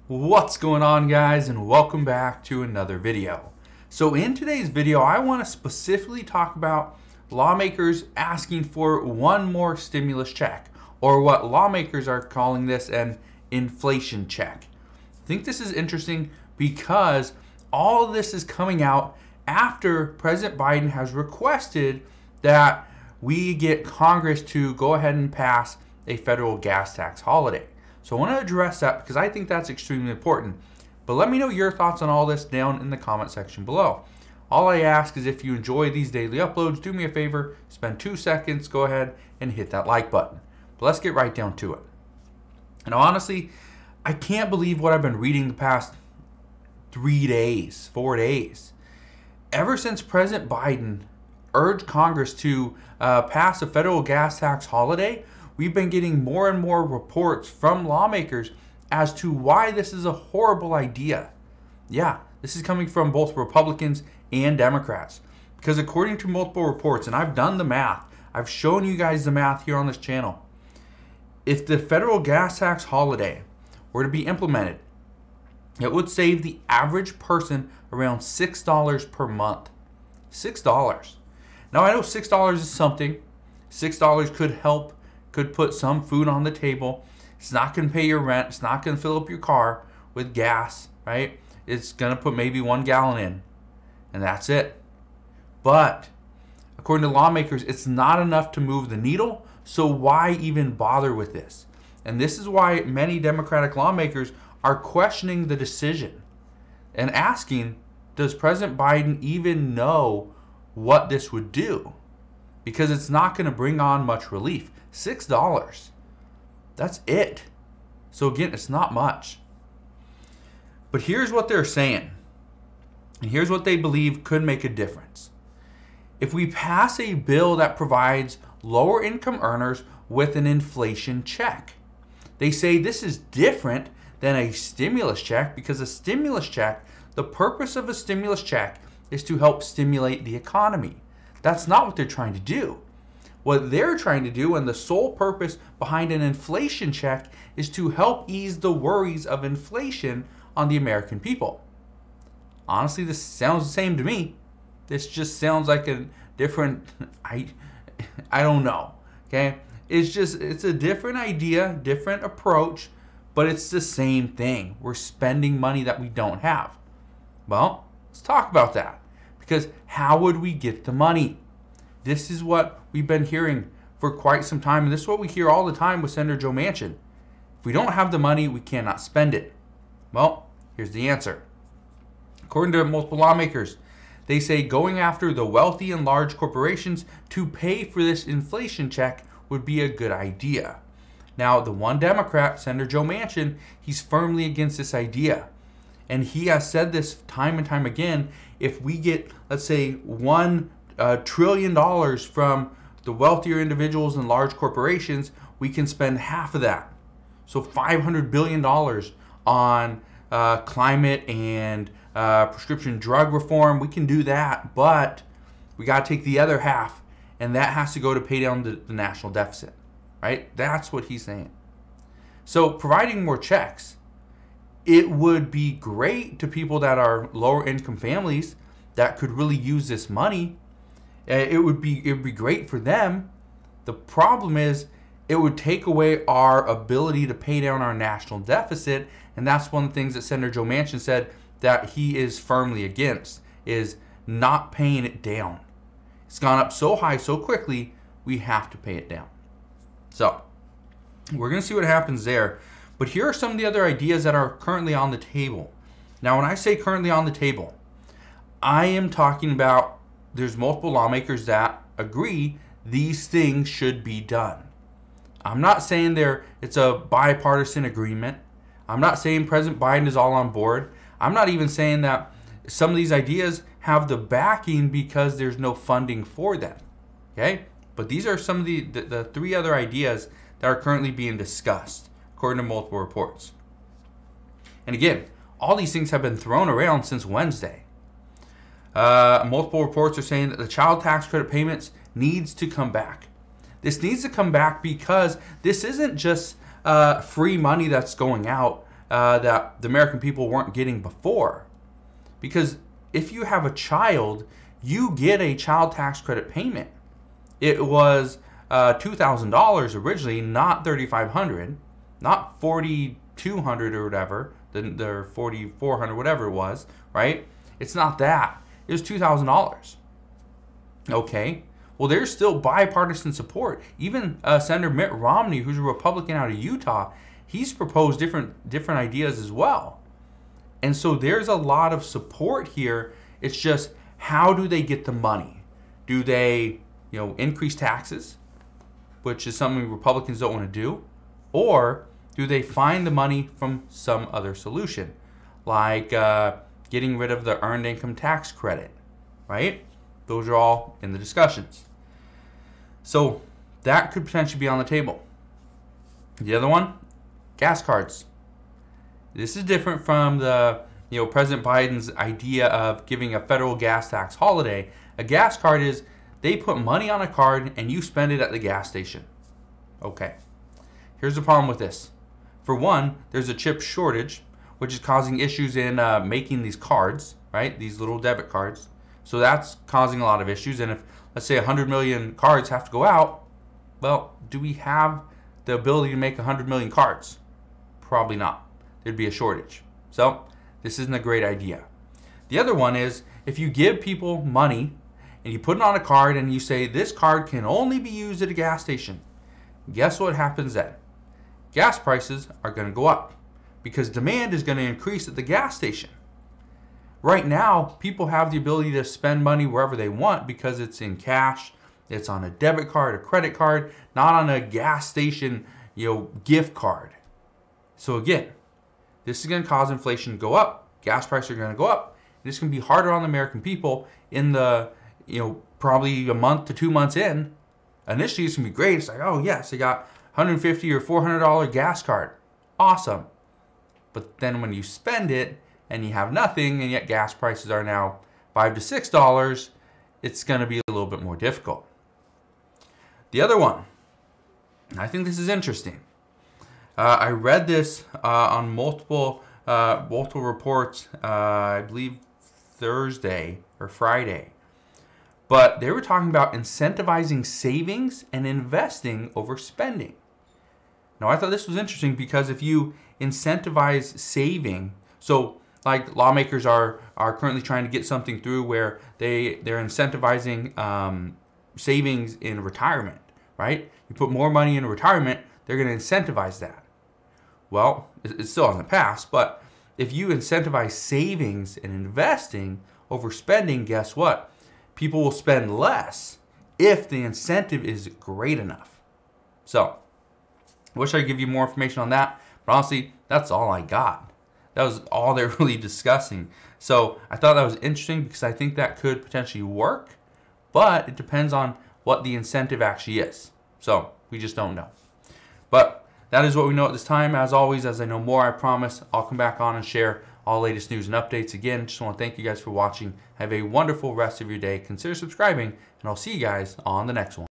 What's going on, guys, and welcome back to another video. So in today's video, I want to specifically talk about lawmakers asking for one more stimulus check, or what lawmakers are calling this an inflation check. I think this is interesting because all of this is coming out after President Biden has requested that we get Congress to go ahead and pass a federal gas tax holiday. So I want to address that because I think that's extremely important. But let me know your thoughts on all this down in the comment section below. All I ask is if you enjoy these daily uploads, do me a favor, spend 2 seconds, go ahead and hit that like button. But let's get right down to it. And honestly, I can't believe what I've been reading the past 4 days. Ever since President Biden urged Congress to pass a federal gas tax holiday, we've been getting more and more reports from lawmakers as to why this is a horrible idea. Yeah, this is coming from both Republicans and Democrats. Because according to multiple reports, and I've done the math, I've shown you guys the math here on this channel. If the federal gas tax holiday were to be implemented, it would save the average person around $6 per month. $6. Now I know $6 is something. $6 could put some food on the table. It's not going to pay your rent. It's not going to fill up your car with gas, right? It's going to put maybe 1 gallon in, and that's it. But according to lawmakers, it's not enough to move the needle, so why even bother with this? And this is why many Democratic lawmakers are questioning the decision and asking, does President Biden even know what this would do? Because it's not going to bring on much relief. $6. That's it. So again, it's not much. But here's what they're saying. And here's what they believe could make a difference. If we pass a bill that provides lower income earners with an inflation check, they say this is different than a stimulus check, because a stimulus check, the purpose of a stimulus check is to help stimulate the economy. That's not what they're trying to do. What they're trying to do, and the sole purpose behind an inflation check, is to help ease the worries of inflation on the American people. Honestly, this sounds the same to me. This just sounds like a different, I don't know, okay? It's a different idea, different approach, but it's the same thing. We're spending money that we don't have. Well, let's talk about that. Because how would we get the money? This is what we've been hearing for quite some time, and this is what we hear all the time with Senator Joe Manchin. If we don't have the money, we cannot spend it. Well, here's the answer. According to multiple lawmakers, they say going after the wealthy and large corporations to pay for this inflation check would be a good idea. Now, the one Democrat, Senator Joe Manchin, he's firmly against this idea. And he has said this time and time again. If we get, let's say, $1 trillion from the wealthier individuals and large corporations, we can spend half of that. So $500 billion on climate and prescription drug reform. We can do that, but we got to take the other half, and that has to go to pay down the national deficit, right? That's what he's saying. So providing more checks, it would be great to people that are lower income families that could really use this money. It would be great for them. The problem is it would take away our ability to pay down our national deficit, and that's one of the things that Senator Joe Manchin said that he is firmly against, is not paying it down. It's gone up so high so quickly, we have to pay it down. So we're going to see what happens there. But here are some of the other ideas that are currently on the table. Now, when I say currently on the table, I am talking about there's multiple lawmakers that agree these things should be done. I'm not saying it's a bipartisan agreement. I'm not saying President Biden is all on board. I'm not even saying that some of these ideas have the backing because there's no funding for them. Okay? But these are some of the 3 other ideas that are currently being discussed, according to multiple reports. And again, all these things have been thrown around since Wednesday. Multiple reports are saying that the child tax credit payments needs to come back. This needs to come back because this isn't just free money that's going out. that the American people weren't getting before. Because if you have a child, you get a child tax credit payment. It was $2,000 originally, not $3,500, not $4,200 or whatever, the $4,400, whatever it was, right? It's not that. It was $2,000. Okay. Well, there's still bipartisan support. Even Senator Mitt Romney, who's a Republican out of Utah, he's proposed different ideas as well. And so there's a lot of support here. It's just, how do they get the money? Do they, increase taxes, which is something Republicans don't want to do? Or do they find the money from some other solution, like getting rid of the earned income tax credit, right? Those are all in the discussions. So that could potentially be on the table. The other one, gas cards. This is different from the President Biden's idea of giving a federal gas tax holiday. A gas card is, they put money on a card and you spend it at the gas station. Okay. Here's the problem with this. For one, there's a chip shortage, which is causing issues in making these cards, right? These little debit cards. So that's causing a lot of issues. And if, let's say, 100 million cards have to go out, well, do we have the ability to make 100 million cards? Probably not. There'd be a shortage. So this isn't a great idea. The other one is, if you give people money and you put it on a card and you say this card can only be used at a gas station, guess what happens then? Gas prices are going to go up because demand is going to increase at the gas station. Right now, people have the ability to spend money wherever they want because it's in cash, it's on a debit card, a credit card, not on a gas station, gift card. So again, this is going to cause inflation to go up. Gas prices are going to go up. This can be harder on the American people in the, probably a month to 2 months in. Initially, it's going to be great. It's like, oh yes, I got $150 or $400 gas card. Awesome. But then when you spend it and you have nothing, and yet gas prices are now $5 to $6, it's going to be a little bit more difficult. The other one, and I think this is interesting. I read this on multiple reports, I believe Thursday or Friday. But they were talking about incentivizing savings and investing over spending. Now, I thought this was interesting because if you incentivize saving, so like lawmakers are currently trying to get something through where they're incentivizing savings in retirement, right? You put more money in retirement, they're going to incentivize that. Well, it's still on the past, but if you incentivize savings and investing over spending, guess what? People will spend less if the incentive is great enough. So, I wish I could give you more information on that, but honestly, that's all I got. That was all they're really discussing. So, I thought that was interesting because I think that could potentially work, but it depends on what the incentive actually is. So, we just don't know. But that is what we know at this time. As always, as I know more, I promise I'll come back on and share all the latest news and updates. Again, just want to thank you guys for watching. Have a wonderful rest of your day. Consider subscribing, and I'll see you guys on the next one.